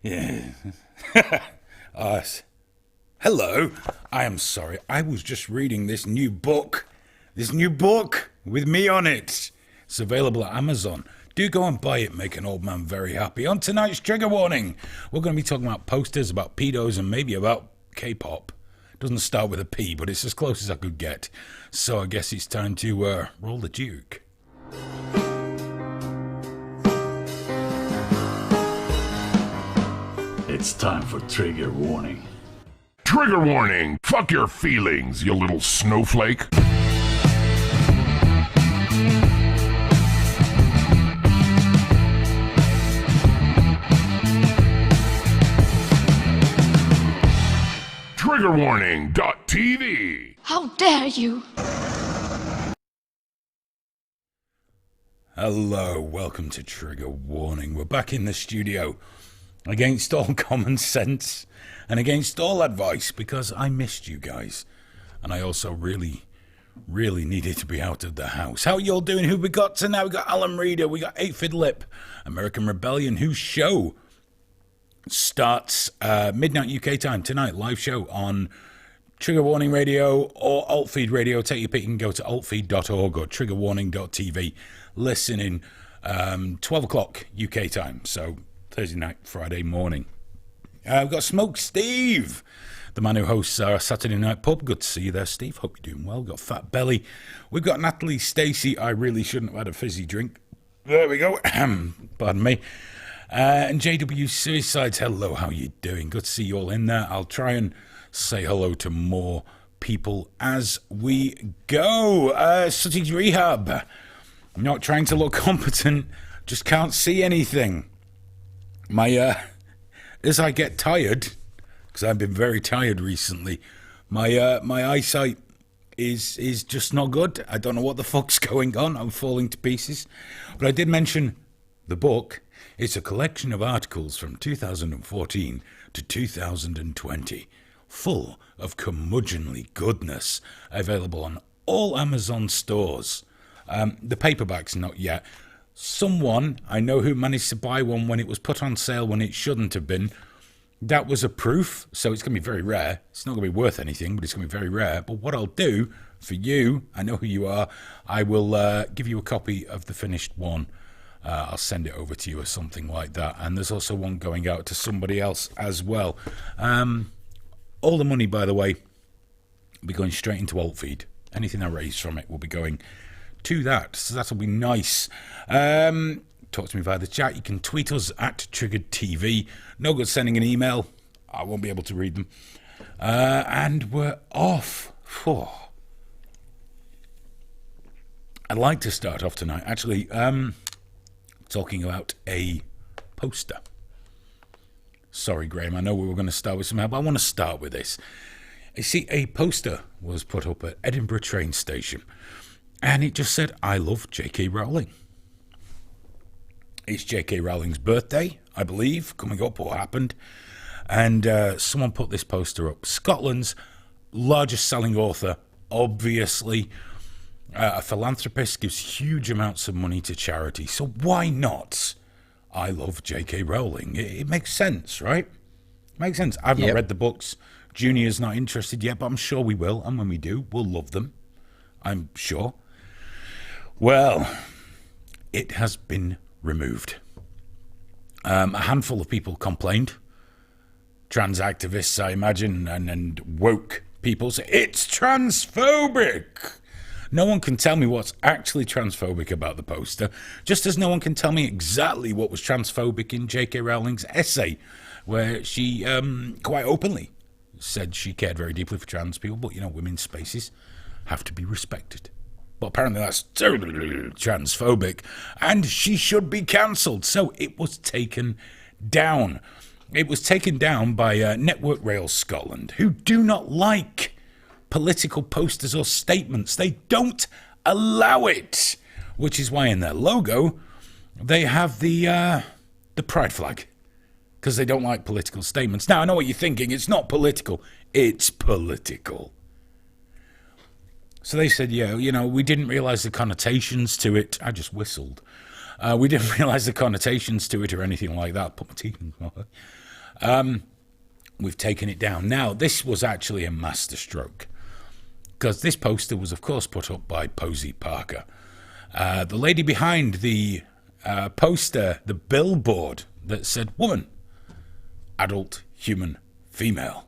Yeah. Hello. I am sorry. I was just reading this new book. This new book with me on it. It's available at Amazon. Do go and buy it. Make an old man very happy. On tonight's trigger warning, we're going to be talking about posters, about pedos, and maybe about K-pop. Doesn't start with a P, but it's as close as I could get. So I guess it's time to roll the Duke. It's time for trigger warning. Trigger warning! Fuck your feelings, you little snowflake. Triggerwarning.tv. How dare you! Hello, welcome to Trigger Warning. We're back in the studio against all common sense and against all advice because I missed you guys. And I also really needed to be out of the house. How are you all doing? Who we got tonight? We got Alan Reader, we got 8 Lip, American Rebellion, whose show starts midnight UK time tonight. Live show on Trigger Warning Radio or Altfeed Radio. Take your pick. You can go to altfeed.org or triggerwarning.tv. Listen in 12 o'clock UK time. So Thursday night, Friday morning. We've got Smoke Steve, the man who hosts our Saturday Night Pub. Good to see you there, Steve. Hope you're doing well. We've got Fat Belly. We've got Natalie Stacey. I really shouldn't have had a fizzy drink. There we go. Pardon me. And JW Suicides, hello, how you doing? Good to see you all in there. I'll try and say hello to more people as we go. Sutty's Rehab. I'm not trying to look competent, just can't see anything. As I get tired, because I've been very tired recently, my eyesight is just not good. I don't know what the fuck's going on. I'm falling to pieces. But I did mention the book. It's a collection of articles from 2014 to 2020, full of curmudgeonly goodness, available on all Amazon stores. The paperback's not yet. Someone I know who managed to buy one when it was put on sale when it shouldn't have been. That was a proof, so it's going to be very rare. It's not going to be worth anything, but it's going to be very rare. But what I'll do for you, I know who you are, I will give you a copy of the finished one. I'll send it over to you or something like that. And there's also one going out to somebody else as well. All the money, by the way, will be going straight into Altfeed. Anything I raise from it will be going to that. So that'll be nice. Talk to me via the chat. You can tweet us at TriggeredTV. No good sending an email. I won't be able to read them. And we're off. I'd like to start off tonight, actually, talking about a poster. Sorry, Graham, I know we were going to start with something, but I want to start with this. You see, a poster was put up at Edinburgh train station, and it just said, I love J.K. Rowling. It's J.K. Rowling's birthday, I believe, coming up or happened, and someone put this poster up. Scotland's largest selling author, obviously, a philanthropist, gives huge amounts of money to charity. So why not? I love J.K. Rowling. It makes sense, right? It makes sense. I've not read the books. Junior's not interested yet, but I'm sure we will. And when we do, we'll love them. I'm sure. Well, it has been removed. A handful of people complained. Trans activists, I imagine, and woke people say, it's transphobic. No one can tell me what's actually transphobic about the poster, just as no one can tell me exactly what was transphobic in J.K. Rowling's essay, where she quite openly said she cared very deeply for trans people, but, women's spaces have to be respected. But apparently that's totally transphobic, and she should be cancelled. So it was taken down. It was taken down by Network Rail Scotland, who do not like political posters or statements. They don't allow it, which is why in their logo they have the pride flag, because they don't like political statements. Now, I know what you're thinking. It's not political. It's political. So they said, we didn't realise the connotations to it. I just whistled. We didn't realise the connotations to it or anything like that. Put my teeth in my mouth. We've taken it down. Now, this was actually a masterstroke, because this poster was, of course, put up by Posey Parker. The lady behind the poster, the billboard that said woman, adult, human, female.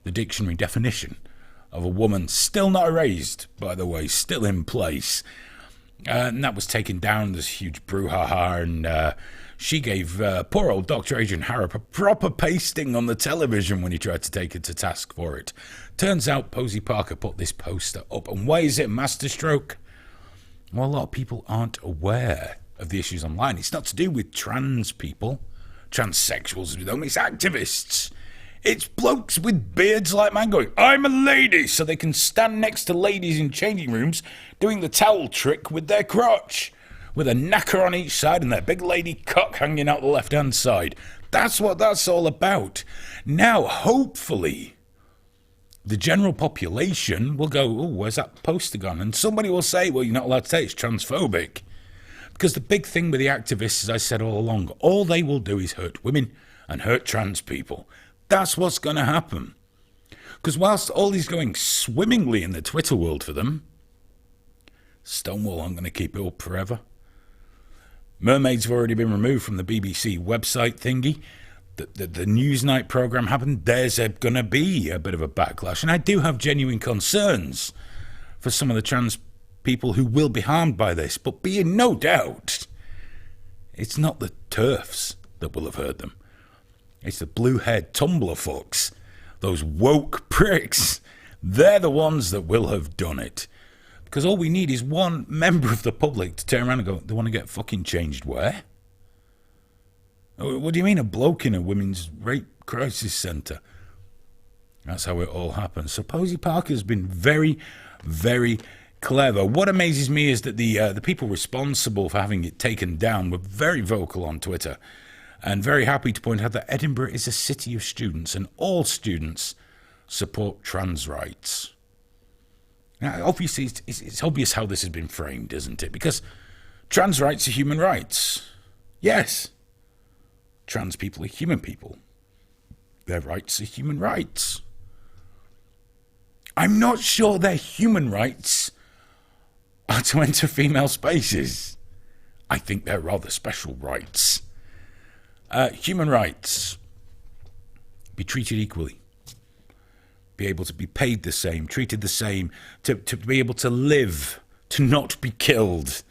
The dictionary definition of a woman, still not erased, by the way, still in place. And that was taken down. There's a huge brouhaha, and she gave poor old Dr. Adrian Harrop a proper pasting on the television when he tried to take her to task for it. Turns out Posey Parker put this poster up. And why is it masterstroke? Well, a lot of people aren't aware of the issues online. It's not to do with trans people, transsexuals with them, it's activists. It's blokes with beards like mine going, I'm a lady, so they can stand next to ladies in changing rooms doing the towel trick with their crotch, with a knacker on each side and their big lady cock hanging out the left-hand side. That's what that's all about. Now, hopefully, the general population will go, oh, where's that poster gone? And somebody will say, well, you're not allowed to say it's transphobic. Because the big thing with the activists, as I said all along, all they will do is hurt women and hurt trans people. That's what's going to happen. Because whilst all is going swimmingly in the Twitter world for them, Stonewall aren't going to keep it up forever. Mermaids have already been removed from the BBC website thingy. The Newsnight programme happened. There's going to be a bit of a backlash. And I do have genuine concerns for some of the trans people who will be harmed by this. But be in no doubt, it's not the TERFs that will have hurt them. It's the blue-haired Tumblr fucks. Those woke pricks. They're the ones that will have done it. Because all we need is one member of the public to turn around and go, they want to get fucking changed where? What do you mean a bloke in a women's rape crisis centre? That's how it all happens. So Posey Parker's been very, very clever. What amazes me is that the people responsible for having it taken down were very vocal on Twitter and very happy to point out that Edinburgh is a city of students and all students support trans rights. Now, obviously, it's obvious how this has been framed, isn't it? Because trans rights are human rights. Yes. Trans people are human people. Their rights are human rights. I'm not sure their human rights are to enter female spaces. I think they're rather special rights. Human rights. Be treated equally. Be able to be paid the same, treated the same, to be able to live, to not be killed,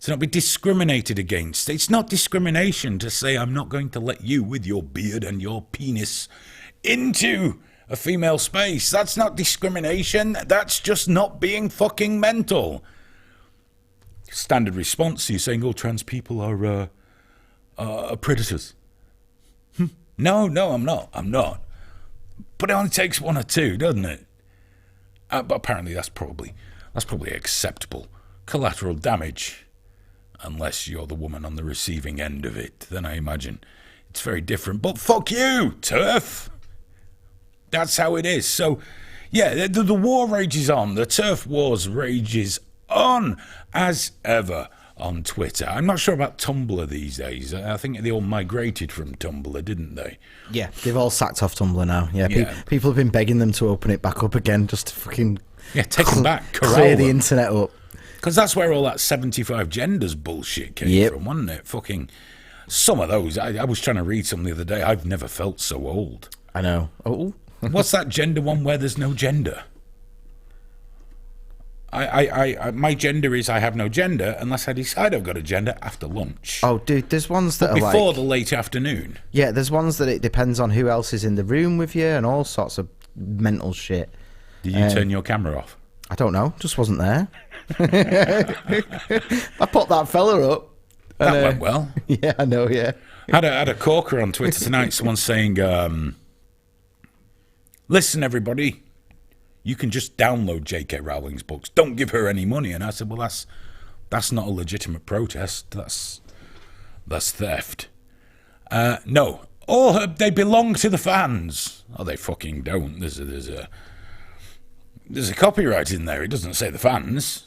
to not be discriminated against. It's not discrimination to say I'm not going to let you with your beard and your penis into a female space. That's not discrimination. That's just not being fucking mental. Standard response, you're saying all trans people are predators. No, I'm not. But it only takes one or two, doesn't it? But apparently that's probably acceptable collateral damage, unless you're the woman on the receiving end of it. Then I imagine it's very different. But fuck you, TERF. That's how it is. So, yeah, the war rages on. The TERF wars rages on as ever on Twitter. I'm not sure about Tumblr these days. I think they all migrated from Tumblr, didn't they? Yeah, they've all sacked off Tumblr now. Yeah, people have been begging them to open it back up again, just to fucking take them back, clear the internet up. Because that's where all that 75 genders bullshit came from, wasn't it? Fucking some of those. I was trying to read something the other day. I've never felt so old. I know. Oh, what's that gender one where there's no gender? My gender is I have no gender unless I decide I've got a gender after lunch. Oh, dude, there's ones that are before the late afternoon. Yeah, there's ones that it depends on who else is in the room with you and all sorts of mental shit. Did you turn your camera off? I don't know, just wasn't there. I put that fella up. That went well. Yeah, I know, yeah. Had a corker on Twitter tonight, someone saying, listen, everybody, you can just download J.K. Rowling's books. Don't give her any money. And I said, well, that's not a legitimate protest. That's theft. No. They belong to the fans. Oh, they fucking don't. There's a copyright in there. It doesn't say the fans.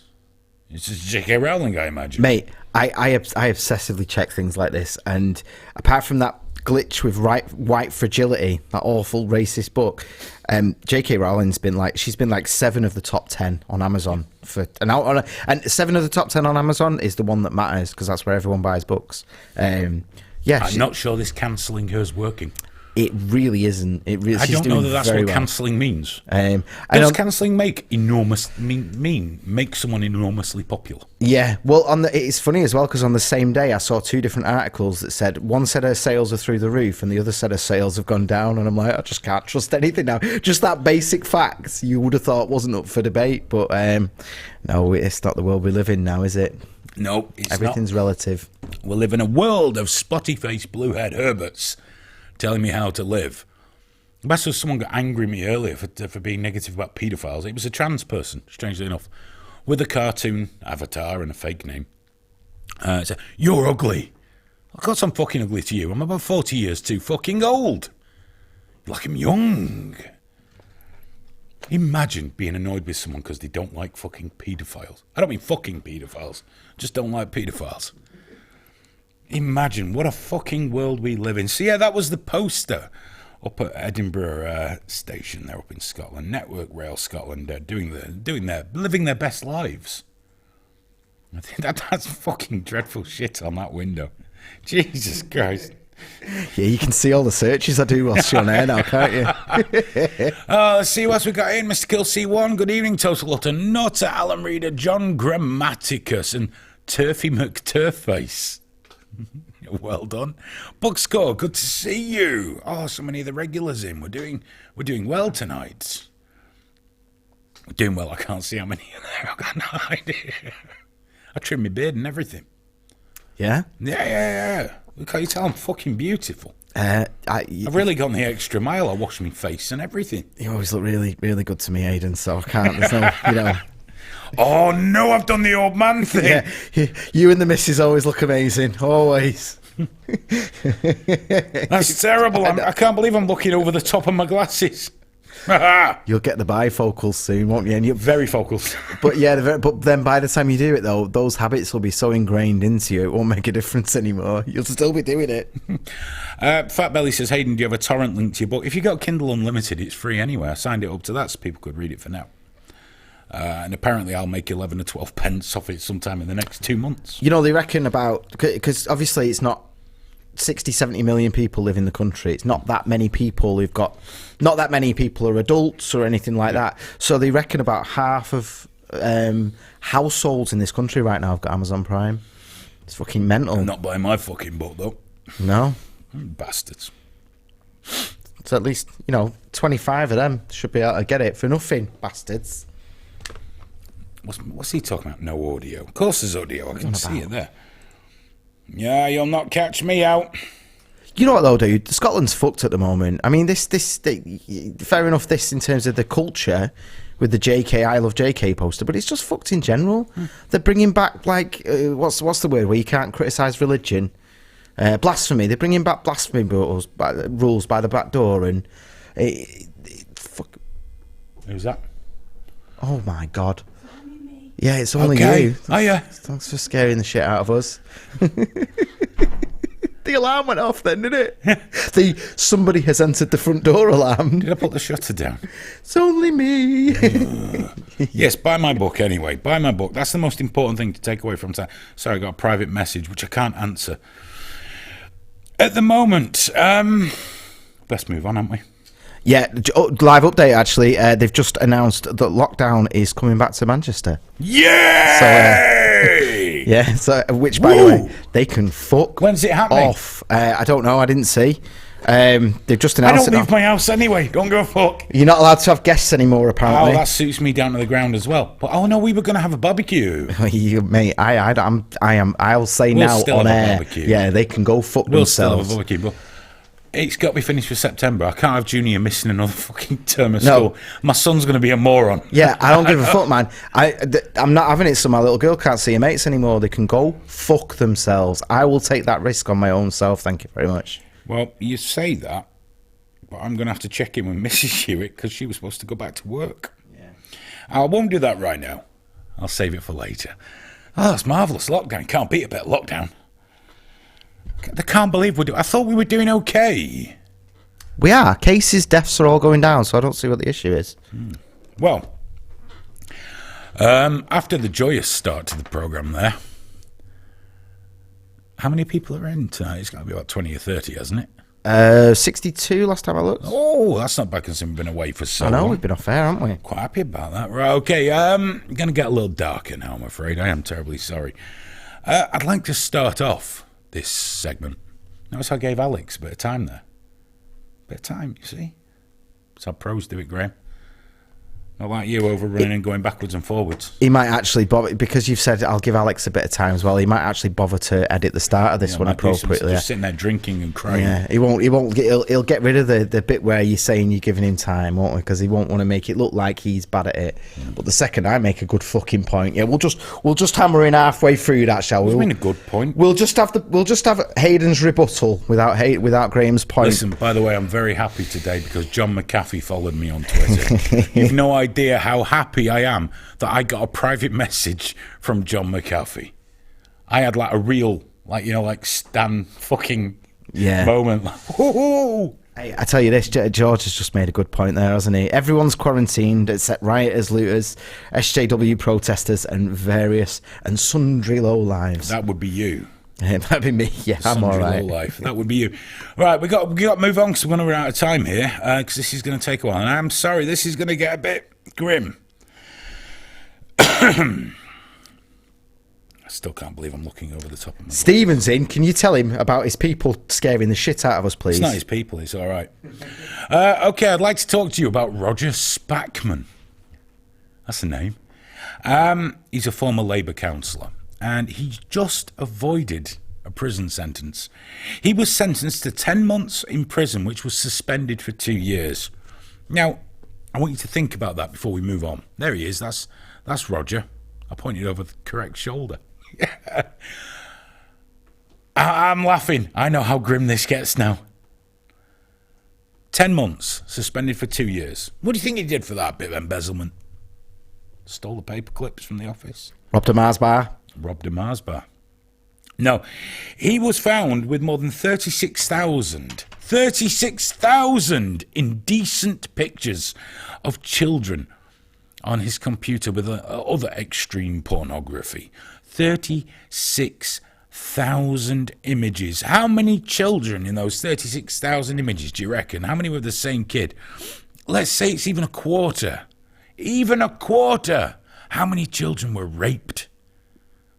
It's just J.K. Rowling, I imagine. Mate, I obsessively check things like this, and apart from that glitch with white fragility, that awful racist book, J.K. Rowling's been like, she's been like 7 of the top 10 on Amazon and 7 of the top 10 on Amazon is the one that matters because that's where everyone buys books. I'm not sure this cancelling her's working. It really isn't. It really. I don't know that that's what cancelling means. Does cancelling make make someone enormously popular? Yeah. Well, it's funny as well because on the same day I saw 2 different articles that said one said her sales are through the roof and the other said her sales have gone down, and I'm like, I just can't trust anything now. Just that basic fact you would have thought wasn't up for debate, but no, it's not the world we live in now, is it? No, everything's relative. We live in a world of spotty-faced blue-haired Herberts telling me how to live. Best was someone got angry at me earlier for being negative about paedophiles. It was a trans person, strangely enough, with a cartoon avatar and a fake name. Said, "You're ugly." Of course I'm fucking ugly to you. I'm about 40 years too fucking old. You're like I'm young. Imagine being annoyed with someone because they don't like fucking paedophiles. I don't mean fucking paedophiles. Just don't like paedophiles. Imagine what a fucking world we live in. So yeah, that was the poster up at Edinburgh station there up in Scotland. Network Rail Scotland living their best lives. I think that's fucking dreadful shit on that window. Jesus Christ. Yeah, you can see all the searches I do whilst you're on air now, can't you? Let's see what else we got in. Mr. Kill C1, good evening. Total Utter Nutter, Alan Reader, John Grammaticus, and Turfy McTurface. Well done. Book Score, good to see you. Oh, so many of the regulars in. We're doing well tonight. We're doing well. I can't see how many are there. I've got no idea. I trimmed my beard and everything. Yeah? Yeah. Look how you tell I'm fucking beautiful. I've really gone the extra mile. I wash my face and everything. You always look really, really good to me, Aidan, so I can't, there's no, Oh, no, I've done the old man thing. Yeah, you and the missus always look amazing. Always. That's terrible. I can't believe I'm looking over the top of my glasses. You'll get the bifocals soon, won't you? And very focals. But yeah, but then by the time you do it, though, those habits will be so ingrained into you, it won't make a difference anymore. You'll still be doing it. Fat Belly says, Hayden, do you have a torrent link to your book? If you got Kindle Unlimited, it's free anyway. I signed it up to that so people could read it for now. And apparently I'll make 11 or 12 pence off it sometime in the next 2 months. You know, they reckon about... Because obviously it's not 60, 70 million people live in the country. It's not that many people who've got... Not that many people are adults or anything like that. So they reckon about half of households in this country right now have got Amazon Prime. It's fucking mental. I'm not buying my fucking book, though. No? Bastards. So at least, 25 of them should be able to get it for nothing, bastards. What's he talking about? No audio. Of course there's audio. I can see it there. Yeah, you'll not catch me out. You know what though, dude? Scotland's fucked at the moment. I mean, this fair enough. This in terms of the culture with the JK I Love JK poster, but it's just fucked in general. They're bringing back like what's the word where you can't criticise religion, blasphemy. They're bringing back blasphemy rules by the back door, and fuck. Who's that? Oh my god. Yeah, it's only you. Oh, yeah. Thanks for scaring the shit out of us. The alarm went off then, didn't it? Somebody has entered the front door alarm. Did I put the shutter down? It's only me. Yes, buy my book anyway. Buy my book. That's the most important thing to take away from that. Sorry, I got a private message, which I can't answer at the moment. Best move on, haven't we? Yeah, live update actually. They've just announced that lockdown is coming back to Manchester. Yeah. So, yeah. So, which by the way, they can fuck. When's it happening? Off. I don't know. I didn't see. They've just announced. I don't leave my house anyway. Don't go fuck. You're not allowed to have guests anymore, apparently. Oh, that suits me down to the ground as well. But no, we were going to have a barbecue. Mate, I'll say we'll now still on have a air. barbecue. Yeah, they can go fuck we'll themselves. Still have a barbecue, but it's got to be finished for September. I can't have Junior missing another fucking term of school. My son's going to be a moron. Yeah, I don't give a fuck, man. I'm not having it so my little girl can't see her mates anymore. They can go fuck themselves. I will take that risk on my own self. Thank you very much. Well, you say that, but I'm going to have to check in with Mrs. Hewitt because she was supposed to go back to work. Yeah. I won't do that right now. I'll save it for later. Oh, that's marvellous. Lockdown. Can't beat a bit of lockdown. I can't believe I thought we were doing okay. We are. Cases, deaths are all going down, so I don't see what the issue is. Well, after the joyous start to the programme there, how many people are in tonight? It's got to be about 20 or 30, hasn't it? 62 last time I looked. Oh, that's not bad considering we've been away for so I know, long. we've been off air, haven't we? Quite happy about that. Right, okay, going to get a little darker now, I'm afraid. I am terribly sorry. I'd like to start off this segment. Notice I gave Alex a bit of time there. Bit of time, you see? That's how pros do it, Graham. Not like you overrunning and going backwards and forwards. He might actually bother, because you've said I'll give Alex a bit of time as well, he might actually bother to edit the start of this one appropriately. Just sitting there drinking and crying. Yeah, he'll get rid of the bit where you're saying you're giving him time, won't he? Because he won't want to make it look like he's bad at it. But the second I make a good fucking point, yeah, we'll just hammer in halfway through that, shall we? It's been a good point. We'll just have Hayden's rebuttal without Graham's point. Listen, by the way, I'm very happy today because John McAfee followed me on Twitter. You've no idea how happy I am that I got a private message from John McAfee. I had like a real, like Stan fucking moment. Hey, I tell you this, George has just made a good point there, hasn't he? Everyone's quarantined except rioters, looters, SJW protesters, and various and sundry lowlives. That would be you. That'd be me. Yeah, I'm all right. Life. That would be you. Right, we got to move on because we're going to run out of time here because this is going to take a while. And I'm sorry, this is going to get a bit grim. I still can't believe I'm looking over the top of my Stephen's in. Can you tell him about his people scaring the shit out of us, please? It's not his people. It's all right. Okay, I'd like to talk to you about Roger Spackman. That's the name. He's a former Labour councillor. And he just avoided a prison sentence. He was sentenced to 10 months in prison, which was suspended for 2 years. Now, I want you to think about that before we move on. There he is. That's Roger. I pointed over the correct shoulder. I'm laughing. I know how grim this gets now. 10 months, suspended for 2 years. What do you think he did for that bit of embezzlement? Stole the paper clips from the office. Robbed a Mars bar. Robbed a Mars bar. No, he was found with more than 36,000 indecent pictures of children on his computer with other extreme pornography. 36,000 images. How many children in those 36,000 images do you reckon? How many were the same kid? Let's say it's even a quarter. Even a quarter. How many children were raped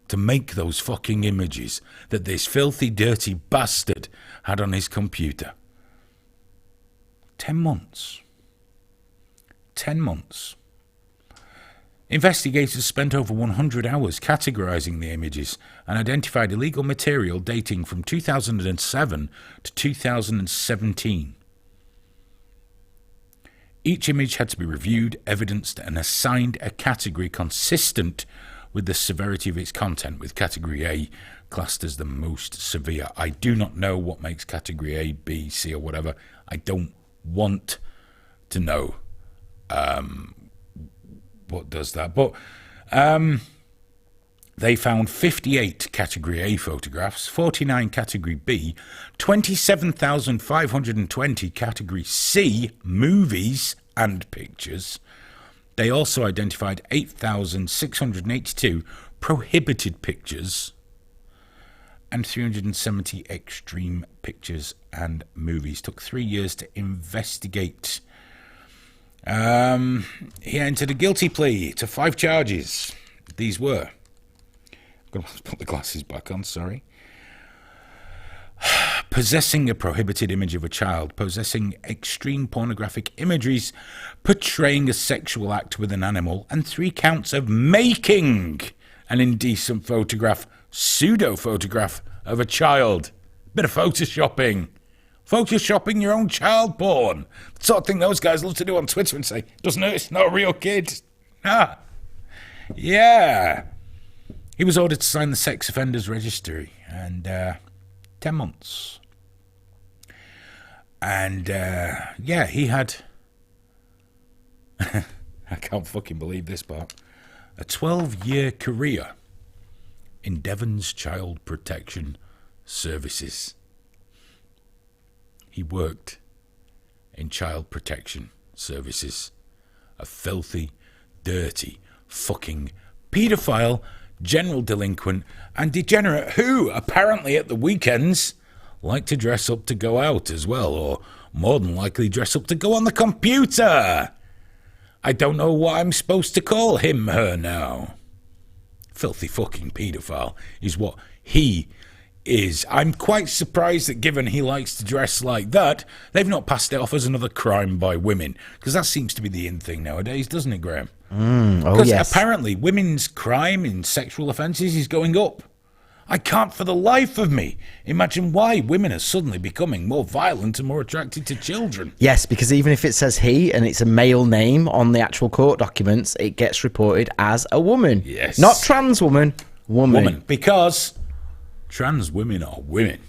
to make those fucking images that this filthy, dirty bastard had on his computer? 10 months. 10 months. Investigators spent over 100 hours categorizing the images and identified illegal material dating from 2007 to 2017. Each image had to be reviewed, evidenced, and assigned a category consistent with the severity of its content, with Category A classed as the most severe. I do not know what makes Category A, B, C, or whatever. I don't want to know what does that. But they found 58 Category A photographs, 49 Category B, 27,520 Category C movies and pictures. They also identified 8,682 prohibited pictures and 370 extreme pictures and movies. Took 3 years to investigate. He entered a guilty plea to 5 charges. These were... I'm going to put the glasses back on, sorry. Possessing a prohibited image of a child, possessing extreme pornographic imageries, portraying a sexual act with an animal, and 3 counts of making an indecent photograph, pseudo-photograph of a child. Bit of photoshopping. Photoshopping your own child porn. The sort of thing those guys love to do on Twitter and say, doesn't it? It's not a real kid. Ah. Yeah. He was ordered to sign the sex offenders registry and 10 months. And yeah, he had... I can't fucking believe this part. a 12-year career in Devon's Child Protection Services. He worked in child protection services. A filthy, dirty, fucking paedophile, general delinquent and degenerate who, apparently at the weekends, like to dress up to go out as well, or more than likely dress up to go on the computer. I don't know what I'm supposed to call him, her now. Filthy fucking paedophile is what he is. I'm quite surprised that given he likes to dress like that, they've not passed it off as another crime by women, because that seems to be the in thing nowadays, doesn't it, Graham? Because apparently women's crime in sexual offences is going up. I can't for the life of me imagine why women are suddenly becoming more violent and more attracted to children. Yes, because even if it says he and it's a male name on the actual court documents, it gets reported as a woman. Yes. Not trans woman, woman. Because trans women are women.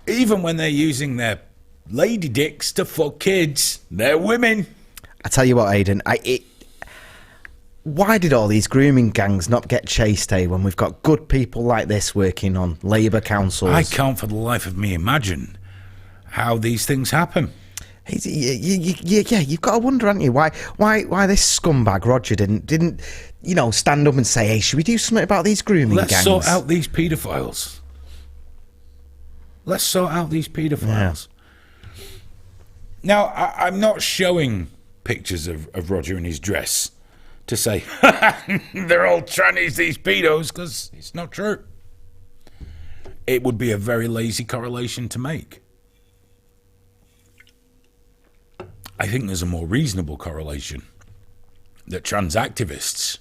Even when they're using their lady dicks to fuck kids, they're women. I tell you what, Aidan, why did all these grooming gangs not get chased, when we've got good people like this working on Labour councils? I can't for the life of me imagine how these things happen. You've got to wonder, haven't you, why this scumbag Roger didn't stand up and say, hey, should we do something about these grooming gangs? Let's sort out these paedophiles. Yeah. Now, I'm not showing pictures of Roger in his dress to say, they're all trannies, these pedos, because it's not true. It would be a very lazy correlation to make. I think there's a more reasonable correlation that trans activists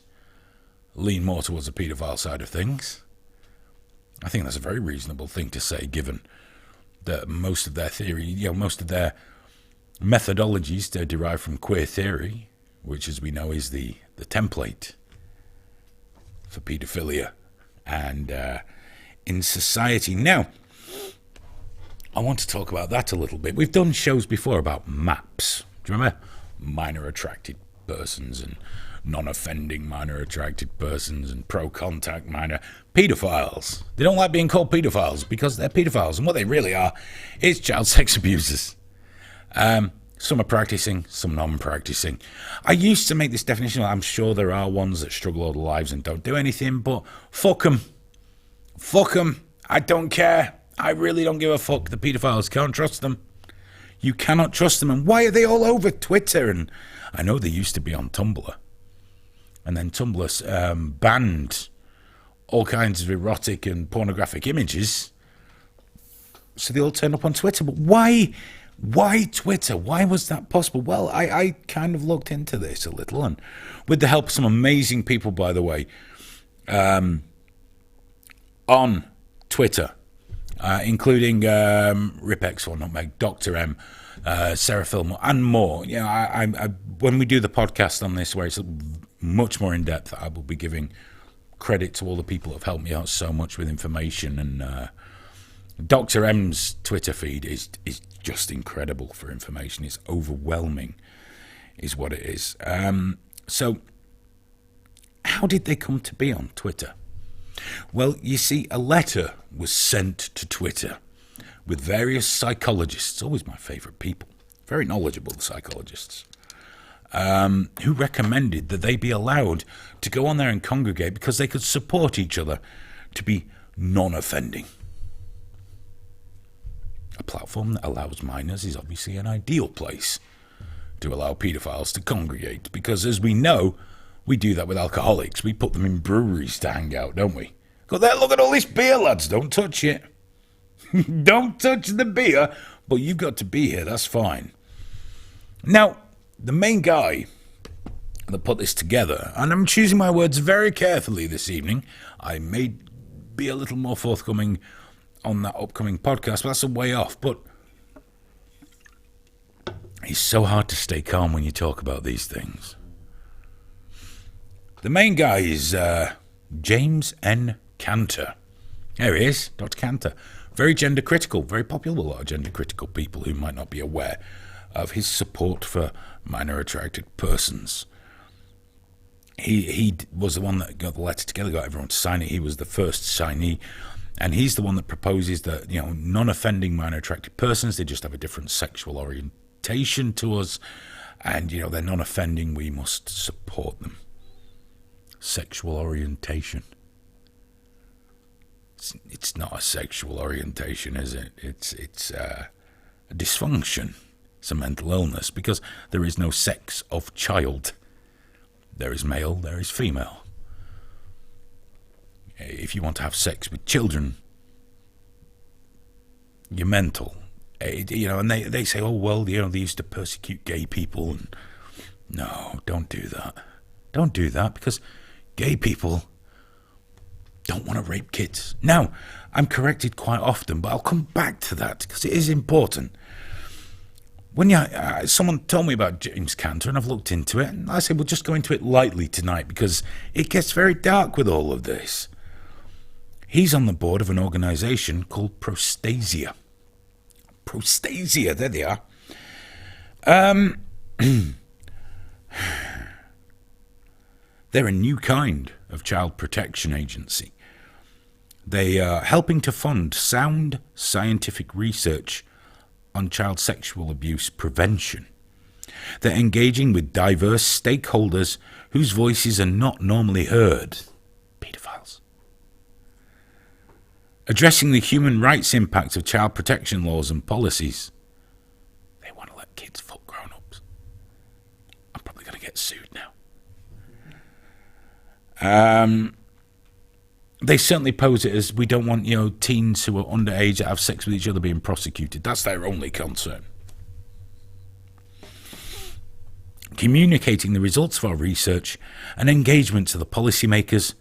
lean more towards the paedophile side of things. I think that's a very reasonable thing to say, given that most of their theory, most of their methodologies are derived from queer theory, which, as we know, is the template for paedophilia and in society. Now, I want to talk about that a little bit. We've done shows before about MAPS. Do you remember? Minor attracted persons and non-offending minor attracted persons and pro-contact minor paedophiles. They don't like being called paedophiles because they're paedophiles, and what they really are is child sex abusers. Some are practicing, some non-practicing. I used to make this definition. I'm sure there are ones that struggle all their lives and don't do anything, but fuck them. Fuck them. I don't care. I really don't give a fuck. The paedophiles, can't trust them. You cannot trust them. And why are they all over Twitter? And I know they used to be on Tumblr. And then Tumblr banned all kinds of erotic and pornographic images. So they all turned up on Twitter. But why Twitter? Why was that possible? Well, I kind of looked into this a little, and with the help of some amazing people, by the way, on Twitter, including Ripex or Nutmeg, Dr. M, Sarah Fillmore, and more. I when we do the podcast on this, where it's much more in depth, I will be giving credit to all the people that have helped me out so much with information. And Dr. M's Twitter feed is just incredible for information. It's overwhelming, is what it is. So, how did they come to be on Twitter? Well, you see, a letter was sent to Twitter with various psychologists, always my favourite people, very knowledgeable psychologists, who recommended that they be allowed to go on there and congregate because they could support each other to be non-offending. A platform that allows minors is obviously an ideal place to allow paedophiles to congregate, because as we know, we do that with alcoholics. We put them in breweries to hang out, don't we? Go there, look at all this beer, lads. Don't touch it. Don't touch the beer, but you've got to be here. That's fine. Now, the main guy that put this together, and I'm choosing my words very carefully this evening. I may be a little more forthcoming on that upcoming podcast, but that's a way off. But it's so hard to stay calm when you talk about these things. The main guy is James N. Cantor. There he is, Dr. Cantor. Very gender critical, very popular with a lot of gender critical people who might not be aware of his support for minor attracted persons. he was the one that got the letter together, got everyone to sign it. He was the first signee. And he's the one that proposes that, non-offending minor attracted persons, they just have a different sexual orientation to us. And, they're non-offending, we must support them. Sexual orientation. It's not a sexual orientation, is it? It's a dysfunction. It's a mental illness, because there is no sex of child. There is male, there is female. If you want to have sex with children, you're mental. And they say, oh, well, they used to persecute gay people. And no, don't do that. Don't do that, because gay people don't want to rape kids. Now, I'm corrected quite often, but I'll come back to that, because it is important. When someone told me about James Cantor, and I've looked into it, and I said, we'll just go into it lightly tonight, because it gets very dark with all of this. He's on the board of an organisation called Prostasia. Prostasia, there they are. They're a new kind of child protection agency. They are helping to fund sound scientific research on child sexual abuse prevention. They're engaging with diverse stakeholders whose voices are not normally heard. Pedophiles. Addressing the human rights impact of child protection laws and policies. They want to let kids fuck grown-ups. I'm probably going to get sued now. They certainly pose it as, we don't want, teens who are underage that have sex with each other being prosecuted. That's their only concern. Communicating the results of our research and engagement to the policymakers,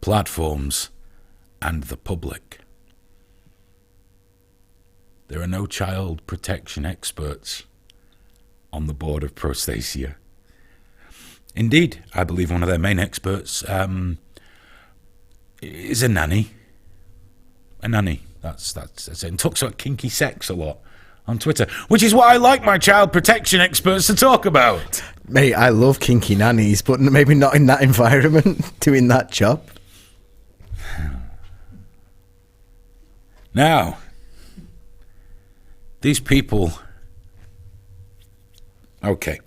platforms, and the public. There are no child protection experts on the board of Prostasia. Indeed, I believe one of their main experts is a nanny. A nanny. That's it. And talks about kinky sex a lot on Twitter, which is what I like my child protection experts to talk about. Mate, I love kinky nannies, but maybe not in that environment, doing that job. Now, these people... Okay.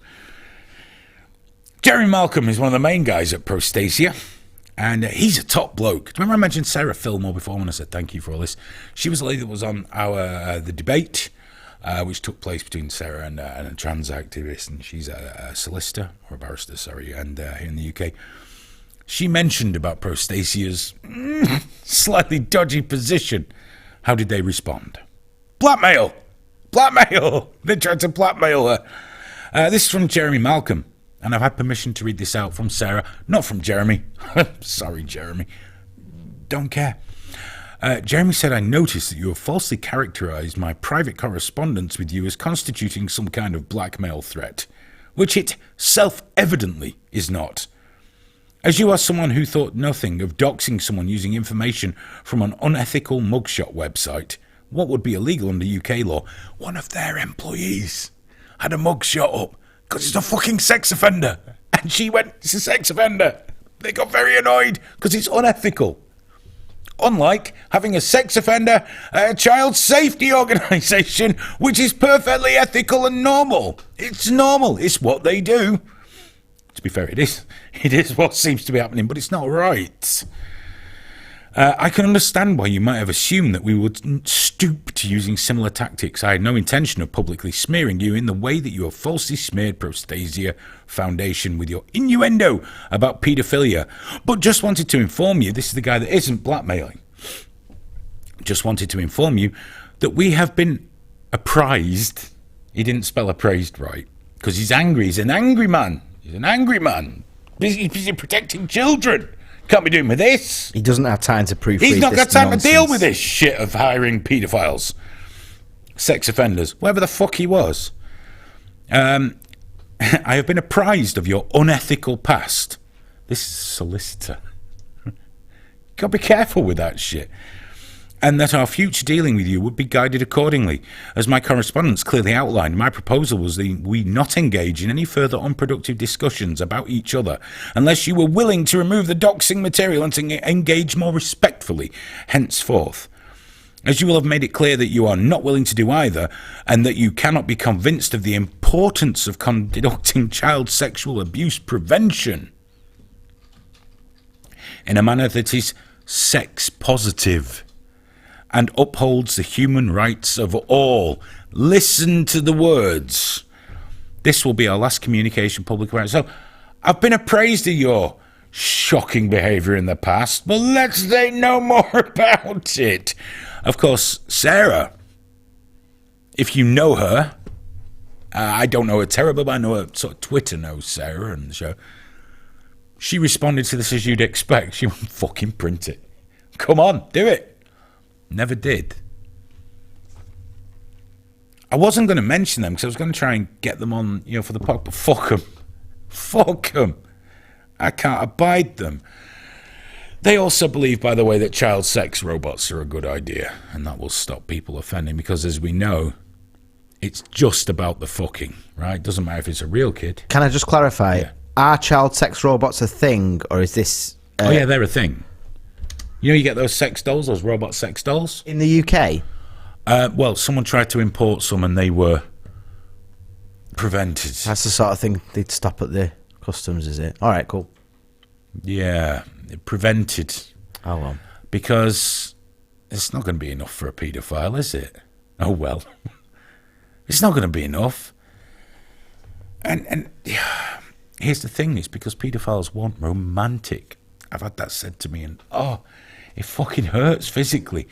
Jeremy Malcolm is one of the main guys at Prostasia, and he's a top bloke. Remember I mentioned Sarah Fillmore before when I said thank you for all this? She was the lady that was on the debate, which took place between Sarah and a trans activist, and she's a solicitor, or a barrister, sorry, and here in the UK. She mentioned about Prostasia's slightly dodgy position. How did they respond? Blackmail! Blackmail! They tried to blackmail her. This is from Jeremy Malcolm, and I've had permission to read this out from Sarah, not from Jeremy. Sorry, Jeremy. Don't care. Jeremy said, I noticed that you have falsely characterised my private correspondence with you as constituting some kind of blackmail threat, which it self-evidently is not. As you are someone who thought nothing of doxing someone using information from an unethical mugshot website, what would be illegal under UK law? One of their employees had a mugshot up because it's a fucking sex offender. And she went, it's a sex offender. They got very annoyed because it's unethical. Unlike having a sex offender at a child safety organisation, which is perfectly ethical and normal. It's normal. It's what they do. To be fair, it is. It is what seems to be happening, but it's not right. I can understand why you might have assumed that we would stoop to using similar tactics. I had no intention of publicly smearing you in the way that you have falsely smeared Prostasia Foundation with your innuendo about paedophilia, but just wanted to inform you, this is the guy that isn't blackmailing, just wanted to inform you that we have been apprised. He didn't spell appraised right, because he's angry. He's an angry man. He's an angry man. Busy protecting children. Can't be doing with this. He doesn't have time to proofread. He's not got time nonsense to deal with this shit of hiring paedophiles, sex offenders, whatever the fuck he was. I have been apprised of your unethical past. This is a solicitor. Got to be careful with that shit. and that our future dealing with you would be guided accordingly. As my correspondence clearly outlined, my proposal was that we not engage in any further unproductive discussions about each other unless you were willing to remove the doxing material and to engage more respectfully henceforth. As you will have made it clear that you are not willing to do either, and that you cannot be convinced of the importance of conducting child sexual abuse prevention in a manner that is sex positive and upholds the human rights of all. Listen to the words. This will be our last communication public about it. So, I've been appraised of your shocking behaviour in the past, but let's say no more about it. Of course, Sarah, if you know her, I don't know her terribly, but I know her sort of Twitter knows Sarah and the show. She responded to this as you'd expect. She wouldn't fucking print it. Come on, do it. Never did. I wasn't going to mention them because I was going to try and get them on, for the pod, but fuck them. Fuck them. I can't abide them. They also believe, by the way, that child sex robots are a good idea, and that will stop people offending, because as we know, it's just about the fucking, right? Doesn't matter if it's a real kid. Can I just clarify? Yeah. Are child sex robots a thing, or is this... Oh, yeah, they're a thing. You get those sex dolls, those robot sex dolls? In the UK? Well, someone tried to import some, and they were prevented. That's the sort of thing they'd stop at the customs, is it? All right, cool. Yeah, prevented. Oh, well. Because it's not going to be enough for a paedophile, is it? Oh, well. It's not going to be enough. And here's the thing, is because paedophiles want romantic. I've had that said to me, and it fucking hurts physically.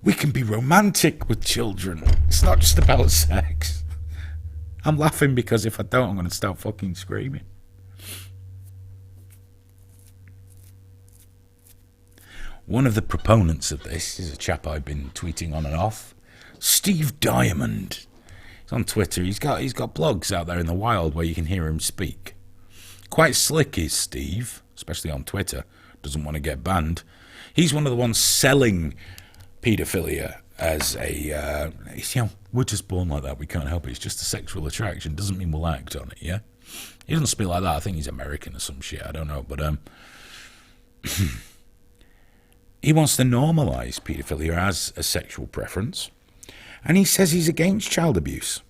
We can be romantic with children. It's not just about sex. I'm laughing because if I don't, I'm going to start fucking screaming. One of the proponents of this is a chap I've been tweeting on and off, Steve Diamond. He's on Twitter. He's got blogs out there in the wild where you can hear him speak. Quite slick is Steve, especially on Twitter. Doesn't want to get banned. He's one of the ones selling paedophilia as a, we're just born like that. We can't help it. It's just a sexual attraction. Doesn't mean we'll act on it, yeah? He doesn't speak like that. I think he's American or some shit. I don't know. But he wants to normalise paedophilia as a sexual preference. And he says he's against child abuse.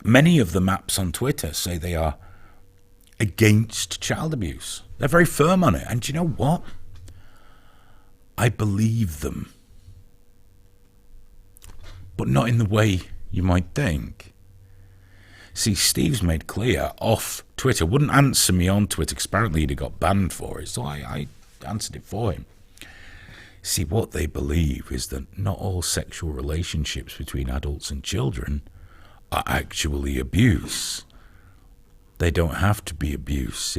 Many of the maps on Twitter say they are against child abuse. They're very firm on it. And do you know what? I believe them. But not in the way you might think. See, Steve's made clear off Twitter, wouldn't answer me on Twitter because apparently he'd have got banned for it, so I answered it for him. See, what they believe is that not all sexual relationships between adults and children are actually abuse. They don't have to be abuse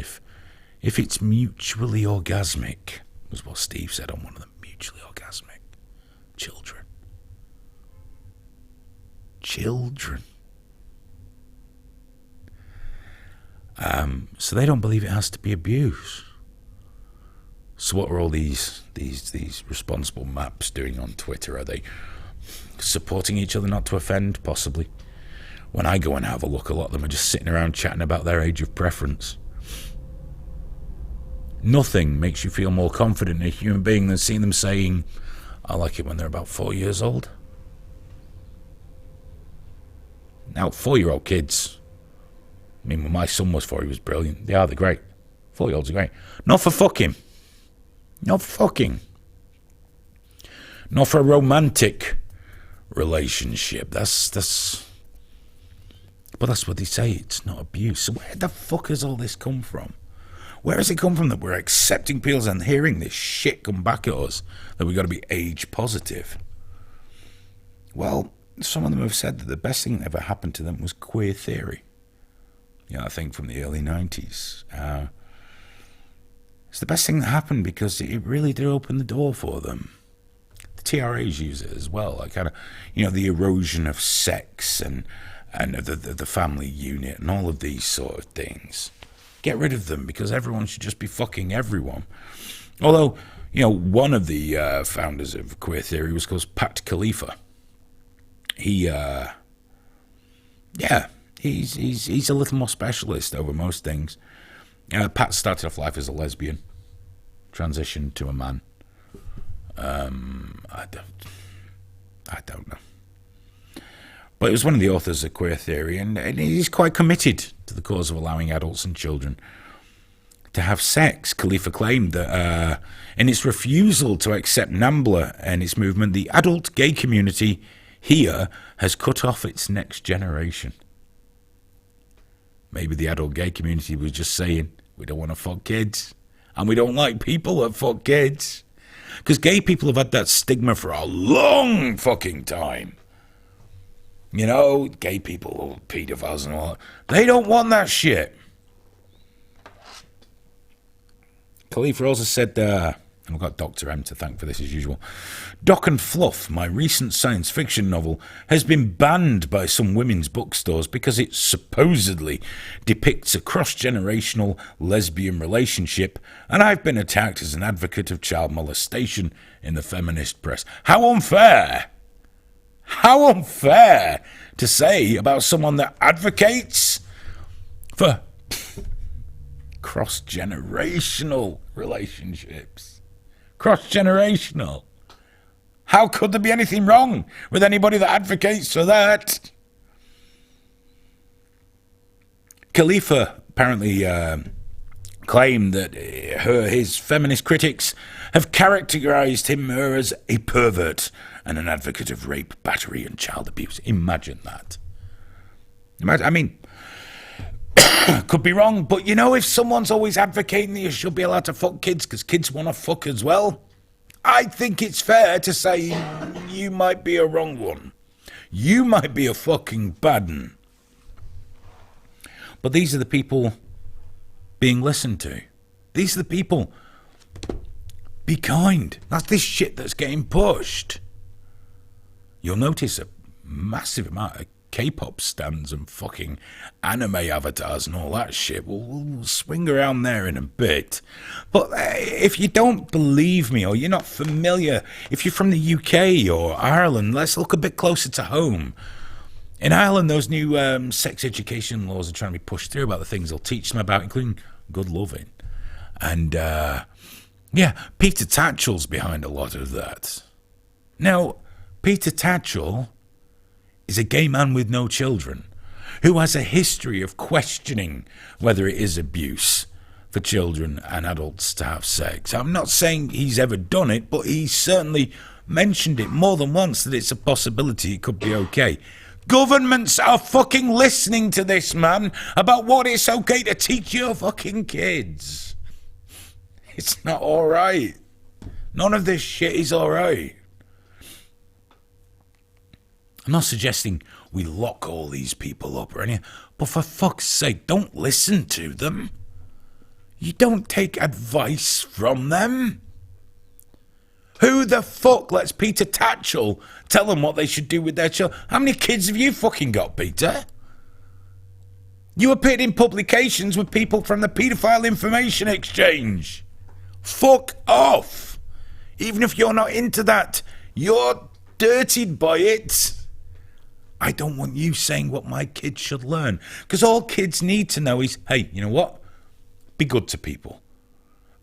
if it's mutually orgasmic, was what Steve said on one of them. Mutually orgasmic. Children. So they don't believe it has to be abuse. So what are all these responsible maps doing on Twitter? Are they supporting each other not to offend? Possibly. When I go and have a look, a lot of them are just sitting around chatting about their age of preference. Nothing makes you feel more confident in a human being than seeing them saying, I like it when they're about 4 years old. Now, 4-year-old kids, I mean, when my son was 4, he was brilliant. They're great. 4-year-olds are great. Not for fucking. Not fucking. Not for a romantic relationship. But that's what they say. It's not abuse. So where the fuck has all this come from? Where has it come from that we're accepting pills and hearing this shit come back at us that we've got to be age positive? Well, some of them have said that the best thing that ever happened to them was queer theory. I think from the early 90s. It's the best thing that happened because it really did open the door for them. The TRAs use it as well. Like kind of, the erosion of sex and the family unit and all of these sort of things. Get rid of them because everyone should just be fucking everyone. Although, one of the founders of queer theory was called Pat Khalifa. He's a little more specialist over most things. Pat started off life as a lesbian, transitioned to a man. I don't know. But he was one of the authors of queer theory, and he's quite committed to the cause of allowing adults and children to have sex. Khalifa claimed that in its refusal to accept NAMBLA and its movement, the adult gay community here has cut off its next generation. Maybe the adult gay community was just saying, we don't want to fuck kids, and we don't like people that fuck kids. Because gay people have had that stigma for a long fucking time. Gay people, pedophiles and all that. They don't want that shit. Khalifa also said, I've got Dr. M to thank for this as usual. Doc and Fluff, my recent science fiction novel, has been banned by some women's bookstores because it supposedly depicts a cross-generational lesbian relationship, and I've been attacked as an advocate of child molestation in the feminist press. How unfair! How unfair to say about someone that advocates for cross-generational relationships. Cross-generational. How could there be anything wrong with anybody that advocates for that? Khalifa apparently claimed that his feminist critics have characterized her as a pervert and an advocate of rape, battery, and child abuse. Imagine that. Could be wrong, but if someone's always advocating that you should be allowed to fuck kids because kids want to fuck as well, I think it's fair to say you might be a wrong one. You might be a fucking bad one. But these are the people being listened to. These are the people. Be kind. That's this shit that's getting pushed. You'll notice a massive amount of K-pop stands and fucking anime avatars and all that shit. We'll swing around there in a bit. But if you don't believe me or you're not familiar, if you're from the UK or Ireland, let's look a bit closer to home. In Ireland, those new sex education laws are trying to be pushed through about the things they'll teach them about, including good loving. And, Peter Tatchell's behind a lot of that. Now, Peter Tatchell is a gay man with no children who has a history of questioning whether it is abuse for children and adults to have sex. I'm not saying he's ever done it, but he's certainly mentioned it more than once that it's a possibility it could be okay. Governments are fucking listening to this man about what it's okay to teach your fucking kids. It's not alright. None of this shit is alright. I'm not suggesting we lock all these people up or anything, but for fuck's sake, don't listen to them. You don't take advice from them. Who the fuck lets Peter Tatchell tell them what they should do with their children? How many kids have you fucking got, Peter? You appeared in publications with people from the Paedophile Information Exchange. Fuck off. Even if you're not into that, you're dirtied by it. I don't want you saying what my kids should learn. Because all kids need to know is, hey, you know what? Be good to people.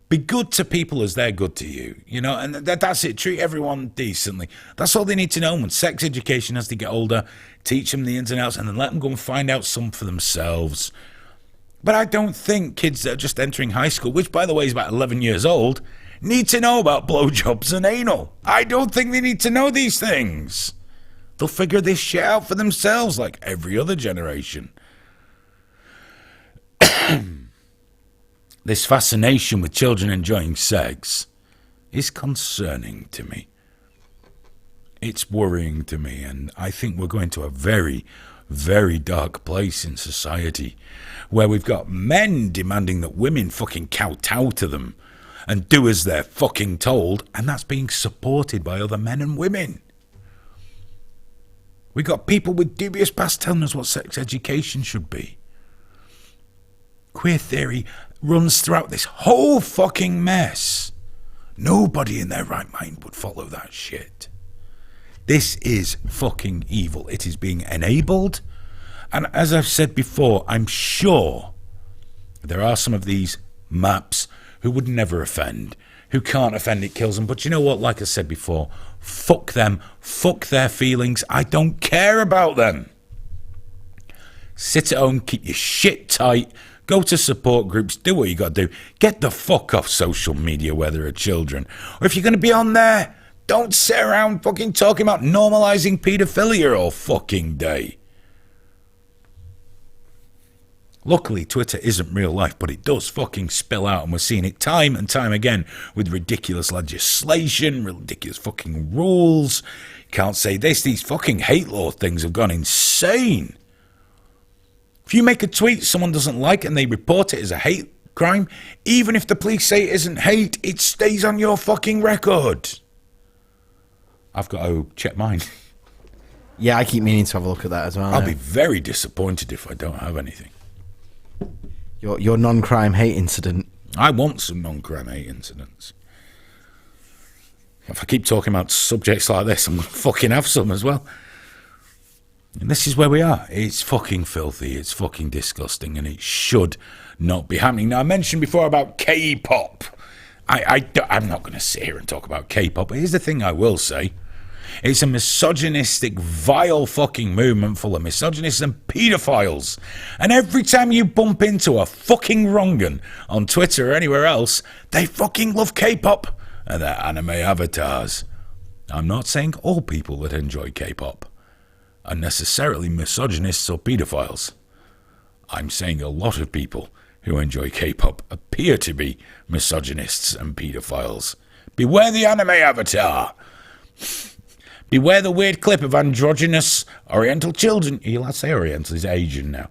Be good to people as they're good to you. And that's it. Treat everyone decently. That's all they need to know. And sex education as they get older, teach them the ins and outs, and then let them go and find out some for themselves. But I don't think kids that are just entering high school, which, by the way, is about 11 years old, need to know about blowjobs and anal. I don't think they need to know these things. They'll figure this shit out for themselves like every other generation. This fascination with children enjoying sex is concerning to me. It's worrying to me, and I think we're going to a very, very dark place in society where we've got men demanding that women fucking kowtow to them and do as they're fucking told, and that's being supported by other men and women. We got people with dubious past telling us what sex education should be. Queer theory runs throughout this whole fucking mess. Nobody in their right mind would follow that shit. This is fucking evil. It is being enabled. And as I've said before, I'm sure there are some of these maps who would never offend, who can't offend, it kills them. But you know what? Like I said before, fuck them, fuck their feelings. I don't care about them. Sit at home, keep your shit tight, go to support groups, do what you got to do. Get the fuck off social media where there are children. Or if you're going to be on there, don't sit around fucking talking about normalising paedophilia all fucking day. Luckily, Twitter isn't real life, but it does fucking spill out, and we're seeing it time and time again with ridiculous legislation, ridiculous fucking rules. Can't say this. These fucking hate law things have gone insane. If you make a tweet someone doesn't like and they report it as a hate crime, even if the police say it isn't hate, it stays on your fucking record. I've got to check mine. Yeah, I keep meaning to have a look at that as well. I'll be very disappointed if I don't have anything. Your non-crime hate incident. I want some non-crime hate incidents. If I keep talking about subjects like this, I'm going to fucking have some as well. And this is where we are. It's fucking filthy. It's fucking disgusting, and it should not be happening. Now, I mentioned before about K-pop. I'm not going to sit here and talk about K-pop, but here's the thing I will say. It's a misogynistic, vile fucking movement full of misogynists and paedophiles. And every time you bump into a fucking wrong'un on Twitter or anywhere else, they fucking love K-pop and their anime avatars. I'm not saying all people that enjoy K-pop are necessarily misogynists or paedophiles. I'm saying a lot of people who enjoy K-pop appear to be misogynists and paedophiles. Beware the anime avatar. Beware the weird clip of androgynous Oriental children. You'll have to say Oriental, he's Asian now.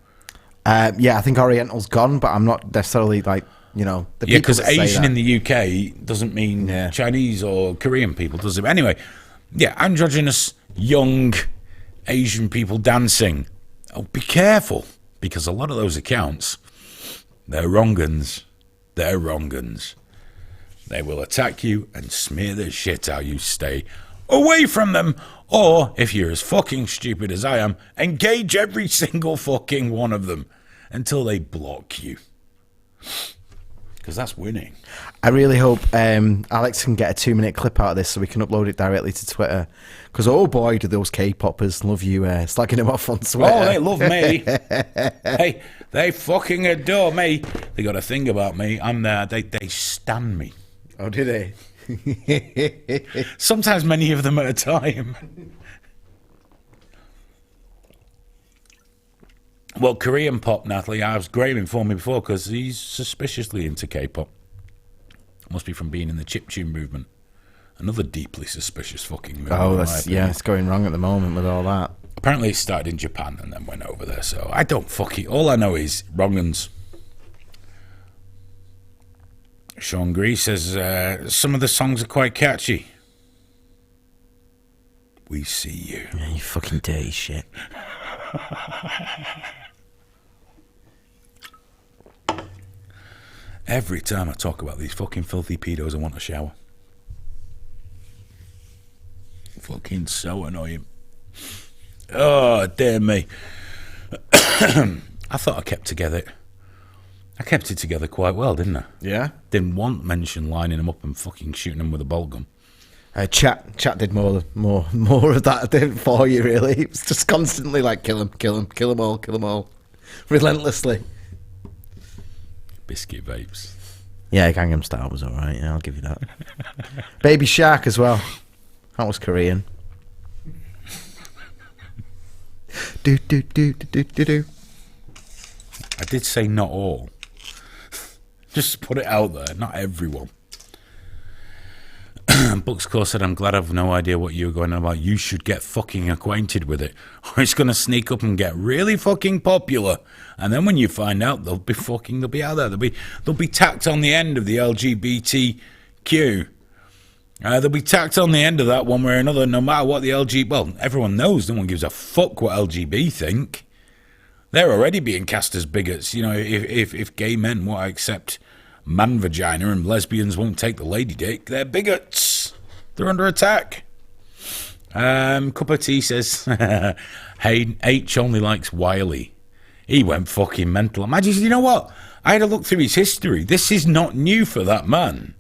Yeah, I think Oriental's gone, but I'm not necessarily like, the yeah, because Asian in the UK doesn't mean Yeah. Chinese or Korean people, does it? Anyway, yeah, androgynous, young Asian people dancing. Oh, be careful, because a lot of those accounts, they're wrong-uns. They're wrong-uns. They will attack you and smear the shit out you. Stay away from them, or if you're as fucking stupid as I am, engage every single fucking one of them until they block you, because that's winning. I really hope Alex can get a 2-minute clip out of this so we can upload it directly to Twitter, because oh boy do those K-poppers love you slagging him off on Twitter. Oh, they love me. Hey, they fucking adore me. They got a thing about me. I'm there. They stan me. Oh, did they? Sometimes many of them at a time. Well, Korean pop, Natalie, I was Graham informed me before, because he's suspiciously into K-pop. Must be from being in the chiptune movement. Another deeply suspicious fucking movement. Oh, it's going wrong at the moment with all that. Apparently it started in Japan and then went over there, so I don't fuck it. All I know is wrong-uns. Sean Gree says, some of the songs are quite catchy. We see you. Yeah, you fucking dirty shit. Every time I talk about these fucking filthy pedos, I want a shower. Fucking so annoying. Oh, dear me. I thought I kept it together quite well, didn't I? Yeah? Didn't want mention lining them up and fucking shooting them with a bolt gun. Chat did more of that for you, really. It was just constantly like, kill them all, relentlessly. Biscuit vapes. Yeah, Gangnam Style was alright, yeah, I'll give you that. Baby Shark as well. That was Korean. Do. I did say not all. Just put it out there, not everyone. Buckscore said, I'm glad I've no idea what you were going on about. You should get fucking acquainted with it, or it's going to sneak up and get really fucking popular. And then when you find out, they'll be out there. They'll be tacked on the end of the LGBTQ. They'll be tacked on the end of that one way or another, no matter what the well, everyone knows, no one gives a fuck what LGB think. They're already being cast as bigots. You know, if gay men won't accept man vagina and lesbians won't take the lady dick. They're bigots. They're under attack. Cup of Tea says, hey, H only likes Wiley. He went fucking mental. Imagine, you know what? I had a look through his history. This is not new for that man.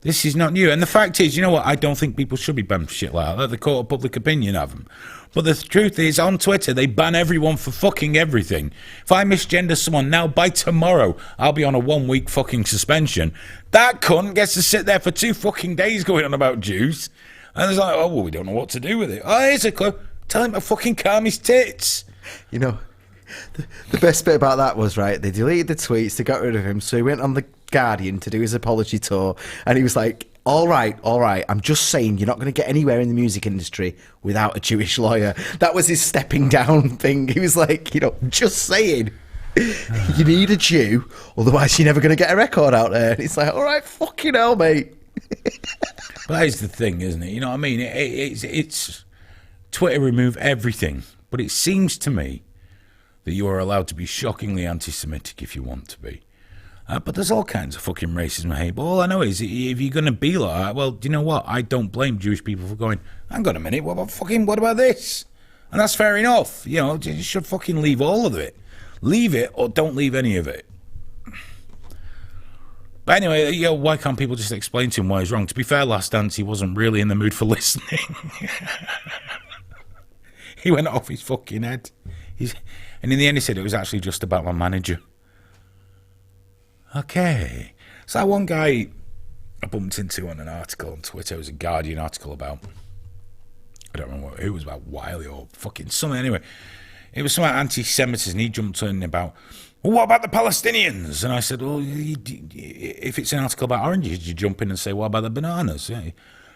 This is not new. And the fact is, you know what? I don't think people should be banned for shit like that. The court of public opinion have them. But the truth is, on Twitter, they ban everyone for fucking everything. If I misgender someone now, by tomorrow, I'll be on a 1-week fucking suspension. That cunt gets to sit there for 2 fucking days going on about Jews. And it's like, oh, well, we don't know what to do with it. Oh, here's a clue. Tell him to fucking calm his tits. You know, the best bit about that was, right, they deleted the tweets, they got rid of him, so he went on The Guardian to do his apology tour, and he was like, all right, I'm just saying you're not going to get anywhere in the music industry without a Jewish lawyer. That was his stepping down thing. He was like, you know, just saying, you need a Jew, otherwise you're never going to get a record out there. And it's like, all right, fucking hell, mate. But that is the thing, isn't it? You know what I mean? It's Twitter remove everything, but it seems to me that you are allowed to be shockingly anti-Semitic if you want to be. But there's all kinds of fucking racism and hate. But all I know is, if you're going to be like that, well, do you know what? I don't blame Jewish people for going, hang on a minute, what about this? And that's fair enough. You know, you should fucking leave all of it. Leave it or don't leave any of it. But anyway, you know, why can't people just explain to him why he's wrong? To be fair, Last Dance, he wasn't really in the mood for listening. He went off his fucking head. And in the end, he said it was actually just about my manager. Okay. So that one guy I bumped into on an article on Twitter, it was a Guardian article about, I don't remember who it was, about Wiley or fucking something. Anyway, it was something anti-Semitism, and he jumped in about, well, what about the Palestinians? And I said, well, if it's an article about oranges, you jump in and say, what about the bananas? Yeah.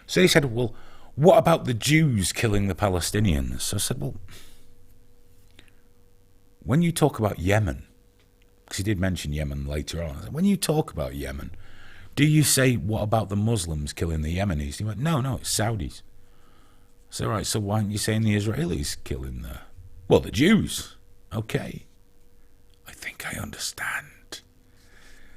So he said, well, what about the Jews killing the Palestinians? So I said, well, when you talk about Yemen, because he did mention Yemen later on, I said, when you talk about Yemen, do you say, what about the Muslims killing the Yemenis? He went, no, it's Saudis. I said, right, so why aren't you saying the Israelis killing the Jews? Okay. I think I understand.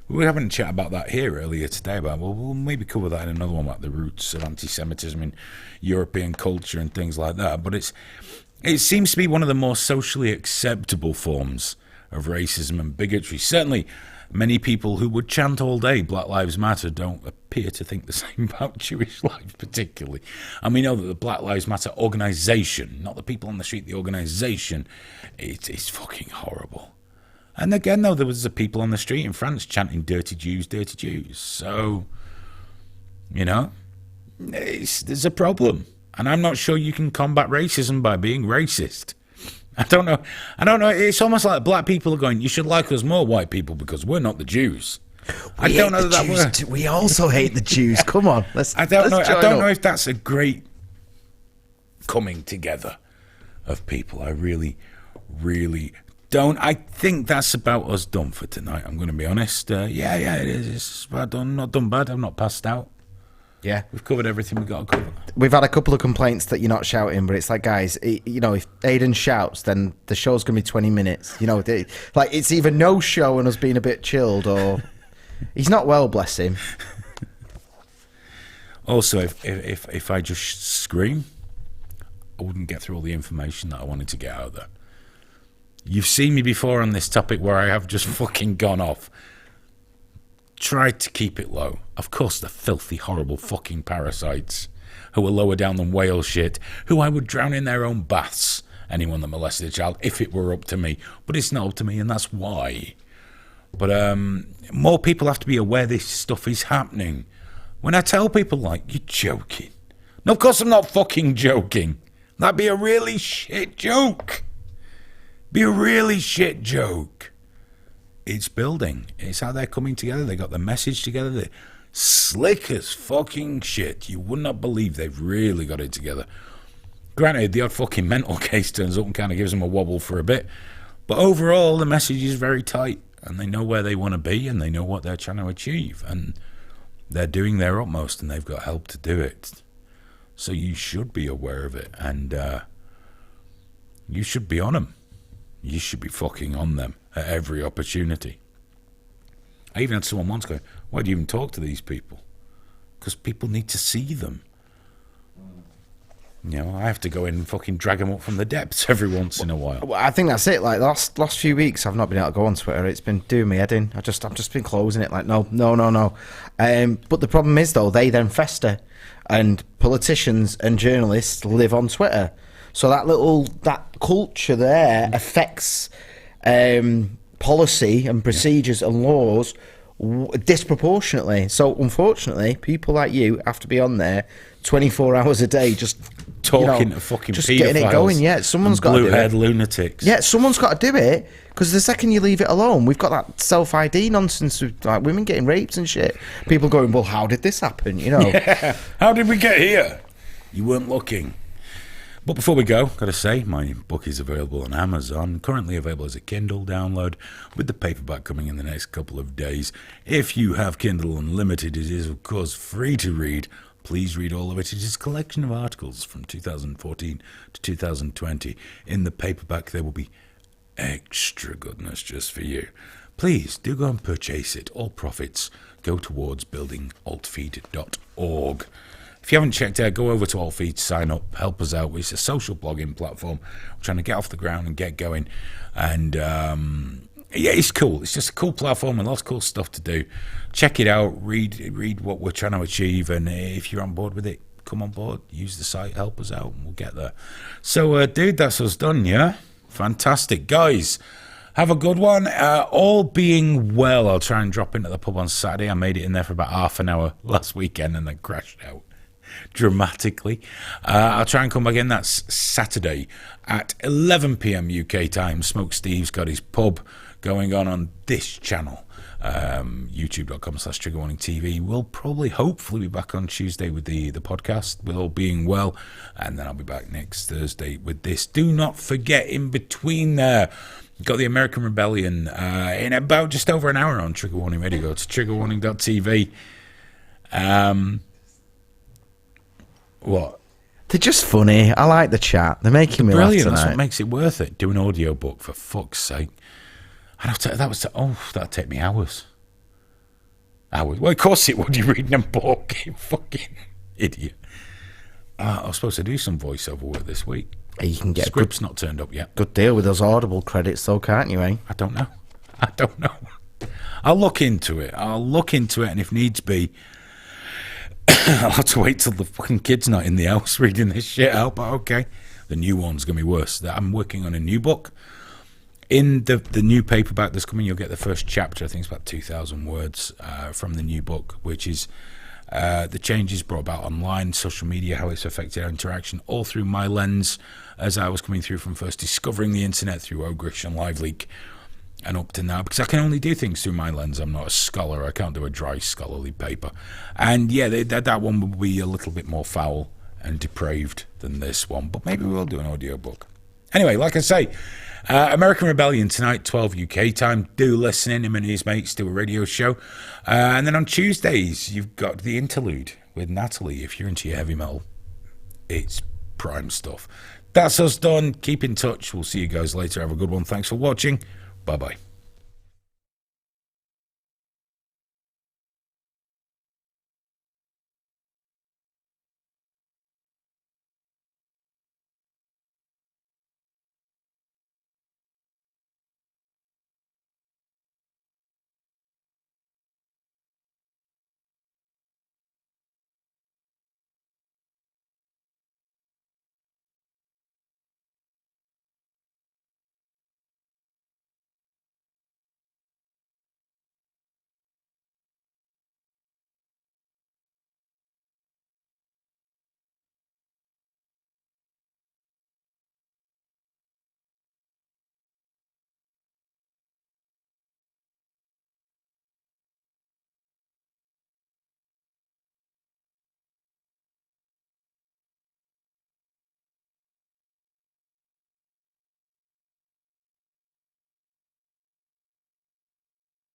We were having a chat about that here earlier today, about, well, we'll maybe cover that in another one, about the roots of anti-Semitism in European culture and things like that. But it seems to be one of the more socially acceptable forms of racism and bigotry. Certainly, many people who would chant all day Black Lives Matter don't appear to think the same about Jewish life particularly. And we know that the Black Lives Matter organisation, not the people on the street, the organisation, it's fucking horrible. And again, though, there was the people on the street in France chanting dirty Jews, dirty Jews. So, you know, there's a problem. And I'm not sure you can combat racism by being racist. I don't know. It's almost like black people are going, you should like us more, white people, because we're not the Jews. I don't know that works. We also hate the Jews. Come on. I don't know if that's a great coming together of people. I really, really don't. I think that's about us done for tonight. I'm going to be honest. Yeah, it is. It's about done. Not done bad. I'm not passed out. Yeah, we've covered everything we've got to cover. We've had a couple of complaints that you're not shouting, but it's like, guys, you know, if Aidan shouts, then the show's going to be 20 minutes. You know, like, it's either no show and us being a bit chilled, or he's not well, bless him. Also, if I just scream, I wouldn't get through all the information that I wanted to get out there. You've seen me before on this topic where I have just fucking gone off. Tried to keep it low. Of course, the filthy, horrible fucking parasites who are lower down than whale shit, who I would drown in their own baths, anyone that molested a child, if it were up to me. But it's not up to me, and that's why. But more people have to be aware this stuff is happening. When I tell people, like, you're joking. No, of course I'm not fucking joking. That'd be a really shit joke. Be a really shit joke. It's building. It's how they're coming together. They got the message together. They're slick as fucking shit. You would not believe they've really got it together. Granted, the odd fucking mental case turns up and kind of gives them a wobble for a bit. But overall, the message is very tight. And they know where they want to be, and they know what they're trying to achieve. And they're doing their utmost, and they've got help to do it. So you should be aware of it. And you should be on them. You should be fucking on them at every opportunity. I even had someone once go, why do you even talk to these people? Because people need to see them. You know, I have to go in and fucking drag them up from the depths every once in a while. Well, I think that's it. Like last few weeks, I've not been able to go on Twitter. It's been doing me head in. I've just been closing it. Like no. But the problem is though, they then fester, and politicians and journalists live on Twitter. So that culture there affects policy and procedures and laws disproportionately. So unfortunately, people like you have to be on there 24 hours a day, just talking to fucking just getting it going. Yeah, someone's got to do it. Blue-haired lunatics. Yeah, someone's got to do it, because the second you leave it alone, we've got that self-ID nonsense with like women getting raped and shit. People going, well, how did this happen? You know, yeah. How did we get here? You weren't looking. But before we go, got to say, my book is available on Amazon, currently available as a Kindle download, with the paperback coming in the next couple of days. If you have Kindle Unlimited, it is, of course, free to read. Please read all of it. It is a collection of articles from 2014 to 2020. In the paperback, there will be extra goodness just for you. Please do go and purchase it. All profits go towards building altfeed.org. If you haven't checked out, go over to Altfeed, sign up, help us out. It's a social blogging platform. We're trying to get off the ground and get going. And yeah, it's cool. It's just a cool platform and lots of cool stuff to do. Check it out. Read what we're trying to achieve. And if you're on board with it, come on board. Use the site. Help us out, and we'll get there. So, dude, that's us done, yeah? Fantastic. Guys, have a good one. All being well, I'll try and drop into the pub on Saturday. I made it in there for about half an hour last weekend and then crashed out dramatically. I'll try and come back in. That's Saturday at 11 p.m. UK time. Smoke Steve's got his pub going on this channel, youtube.com/triggerwarningtv. We'll probably, hopefully, be back on Tuesday with the podcast, with all being well, and then I'll be back next Thursday with this. Do not forget, in between there, got the American Rebellion in about just over an hour on Trigger Warning Radio. Go to triggerwarning.tv. What? They're just funny. I like the chat. They're making me brilliant. laugh tonight. That's what makes it worth it. Do an audio book, for fuck's sake. That'd take me hours. Hours. Well, of course it would. You're reading a book, you fucking idiot. I was supposed to do some voiceover work this week. You can get script's not turned up yet. Good deal with those Audible credits, though, can't you? Eh? I don't know. I'll look into it. And if needs be, I'll have to wait till the fucking kid's not in the house reading this shit out, but okay. The new one's going to be worse. I'm working on a new book. In the new paperback that's coming, you'll get the first chapter. I think it's about 2,000 words from the new book, which is the changes brought about online, social media, how it's affected our interaction, all through my lens as I was coming through from first discovering the internet through Ogrish and LiveLeak, and up to now, because I can only do things through my lens. I'm not a scholar. I can't do a dry scholarly paper. And yeah, that one will be a little bit more foul and depraved than this one, but maybe we'll do an audio book. Anyway, like I say, American Rebellion tonight, 12 UK time. Do listen in. Him and his mates do a radio show. And then on Tuesdays, you've got the interlude with Natalie. If you're into your heavy metal, it's prime stuff. That's us done. Keep in touch. We'll see you guys later. Have a good one. Thanks for watching. Bye-bye.